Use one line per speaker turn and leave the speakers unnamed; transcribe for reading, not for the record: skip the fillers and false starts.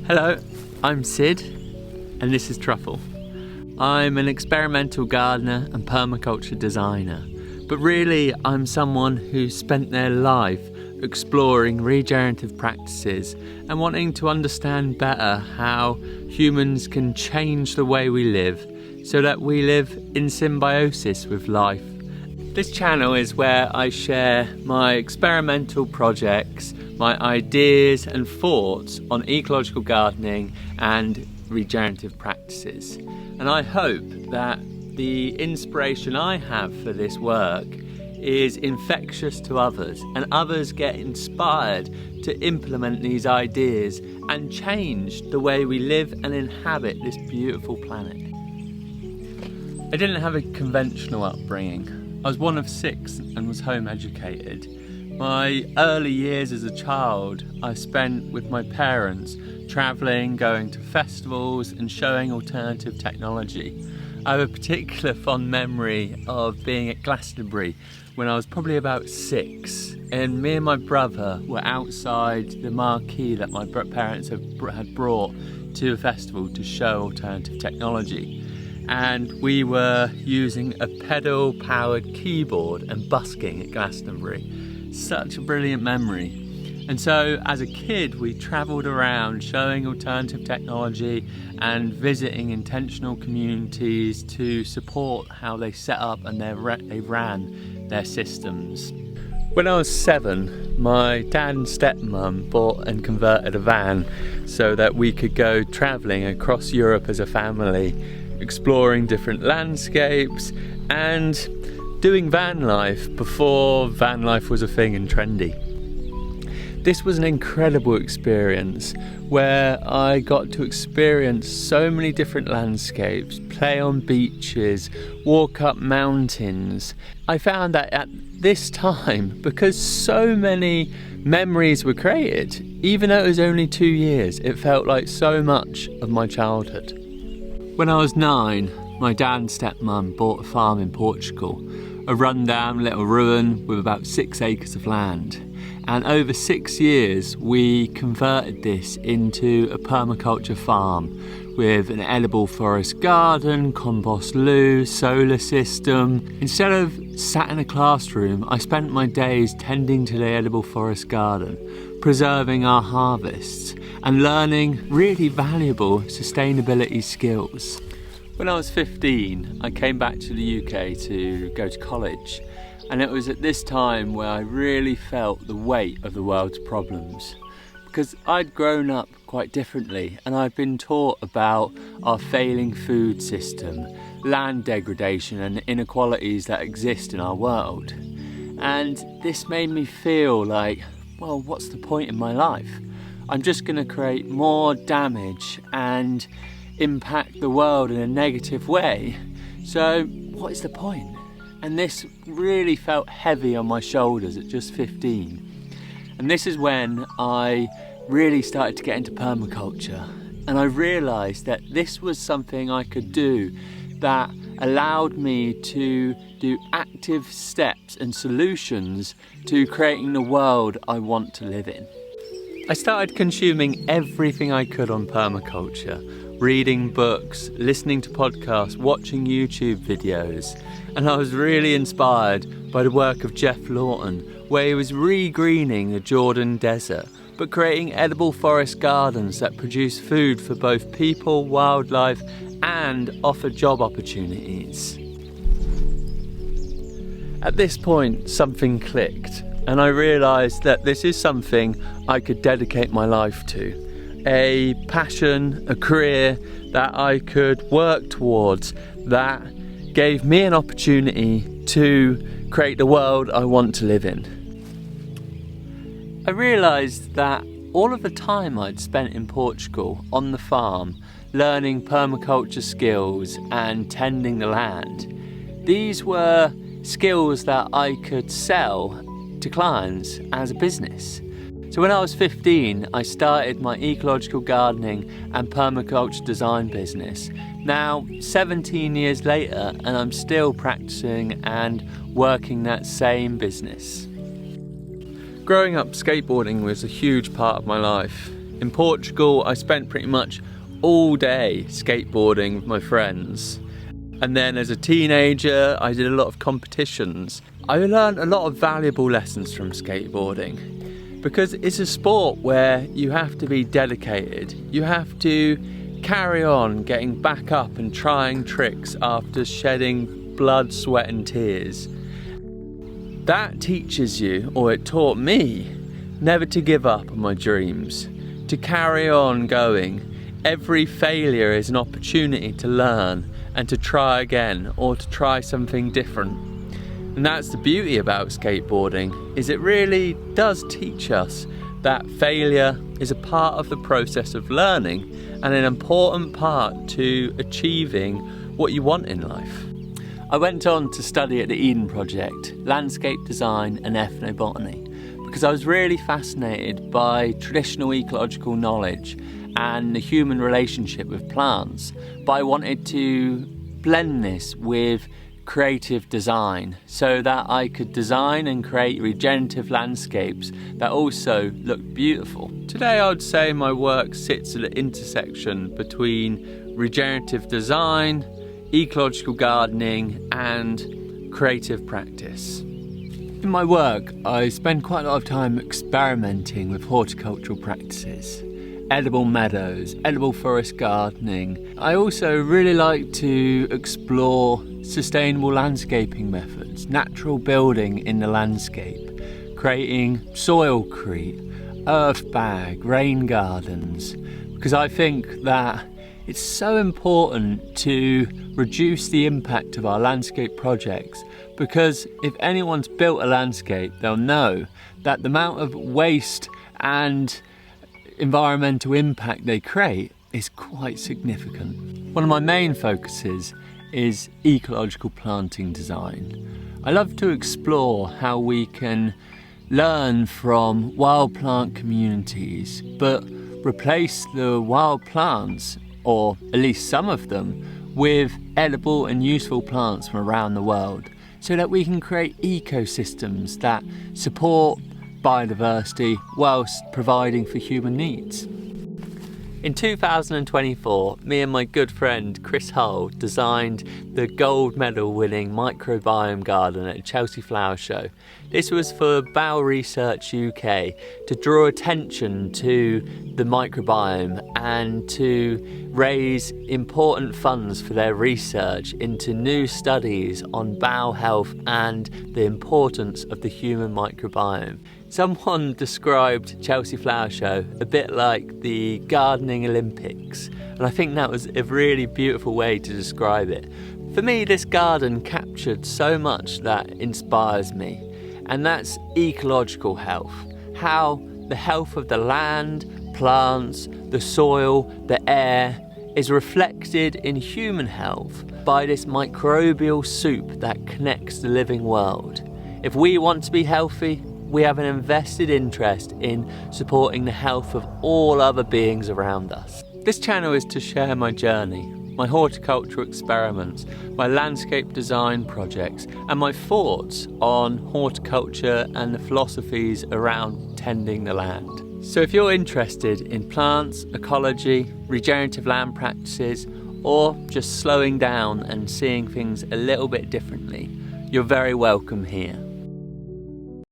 Hello, I'm Sid, and this is Truffle. I'm an experimental gardener and permaculture designer, but really I'm someone who spent their life exploring regenerative practices and wanting to understand better how humans can change the way we live so that we live in symbiosis with life. This channel is where I share my experimental projects, my ideas and thoughts on ecological gardening and regenerative practices. And I hope that the inspiration I have for this work is infectious to others, and others get inspired to implement these ideas and change the way we live and inhabit this beautiful planet. I didn't have a conventional upbringing. I was one of 6 and was home educated. My early years as a child I spent with my parents, travelling, going to festivals and showing alternative technology. I have a particular fond memory of being at Glastonbury when I was probably about 6, and me and my brother were outside the marquee that my parents had brought to a festival to show alternative technology. And we were using a pedal-powered keyboard and busking at Glastonbury. Such a brilliant memory. And so as a kid we travelled around showing alternative technology and visiting intentional communities to support how they set up and they ran their systems. When I was 7, my dad and stepmum bought and converted a van so that we could go travelling across Europe as a family, exploring different landscapes and doing van life before van life was a thing and trendy. This was an incredible experience where I got to experience so many different landscapes, play on beaches, walk up mountains. I found that at this time, because so many memories were created, even though it was only 2 years, it felt like so much of my childhood. When I was 9, my dad and stepmum bought a farm in Portugal, a rundown little ruin with about 6 acres of land. And over 6 years, we converted this into a permaculture farm with an edible forest garden, compost loo, solar system. Instead of sat in a classroom, I spent my days tending to the edible forest garden, preserving our harvests and learning really valuable sustainability skills. When I was 15, I came back to the UK to go to college, and it was at this time where I really felt the weight of the world's problems, because I'd grown up quite differently and I'd been taught about our failing food system, land degradation and inequalities that exist in our world. And this made me feel like, well, what's the point in my life? I'm just going to create more damage and impact the world in a negative way. So what is the point? And this really felt heavy on my shoulders at just 15. And this is when I really started to get into permaculture. And I realised that this was something I could do that allowed me to do active steps and solutions to creating the world I want to live in. I started consuming everything I could on permaculture, reading books, listening to podcasts, watching YouTube videos, and I was really inspired by the work of Jeff Lawton, where he was re-greening the Jordan Desert, but creating edible forest gardens that produce food for both people, wildlife, and offer job opportunities. At this point, something clicked, and I realised that this is something I could dedicate my life to. A passion, a career that I could work towards that gave me an opportunity to create the world I want to live in. I realised that all of the time I'd spent in Portugal on the farm, learning permaculture skills and tending the land, these were skills that I could sell to clients as a business. So when I was 15, I started my ecological gardening and permaculture design business. Now, 17 years later, and I'm still practicing and working that same business. Growing up, skateboarding was a huge part of my life. In Portugal, I spent pretty much all day skateboarding with my friends. And then as a teenager, I did a lot of competitions. I learned a lot of valuable lessons from skateboarding because it's a sport where you have to be dedicated. You have to carry on getting back up and trying tricks after shedding blood, sweat and tears. That teaches you, or it taught me, never to give up on my dreams, to carry on going. Every failure is an opportunity to learn and to try again, or to try something different. And that's the beauty about skateboarding, is it really does teach us that failure is a part of the process of learning and an important part to achieving what you want in life. I went on to study at the Eden Project, landscape design and ethnobotany, because I was really fascinated by traditional ecological knowledge and the human relationship with plants, but I wanted to blend this with creative design so that I could design and create regenerative landscapes that also looked beautiful. Today I would say my work sits at an intersection between regenerative design, ecological gardening and creative practice. In my work, I spend quite a lot of time experimenting with horticultural practices, edible meadows, edible forest gardening. I also really like to explore sustainable landscaping methods, natural building in the landscape, creating soilcrete, earth bag, rain gardens, because I think that it's so important to reduce the impact of our landscape projects, because if anyone's built a landscape, they'll know that the amount of waste and environmental impact they create is quite significant. One of my main focuses is ecological planting design. I love to explore how we can learn from wild plant communities, but replace the wild plants, or at least some of them, with edible and useful plants from around the world, so that we can create ecosystems that support biodiversity whilst providing for human needs. In 2024, me and my good friend Chris Hull designed the gold medal winning microbiome garden at Chelsea Flower Show. This was for Bow Research UK to draw attention to the microbiome and to raise important funds for their research into new studies on bow health and the importance of the human microbiome. Someone described Chelsea Flower Show a bit like the gardening Olympics, and I think that was a really beautiful way to describe it. For me, this garden captured so much that inspires me, and that's ecological health. How the health of the land, plants, the soil, the air is reflected in human health by this microbial soup that connects the living world. If we want to be healthy, we have an invested interest in supporting the health of all other beings around us. This channel is to share my journey, my horticultural experiments, my landscape design projects, and my thoughts on horticulture and the philosophies around tending the land. So if you're interested in plants, ecology, regenerative land practices, or just slowing down and seeing things a little bit differently, you're very welcome here.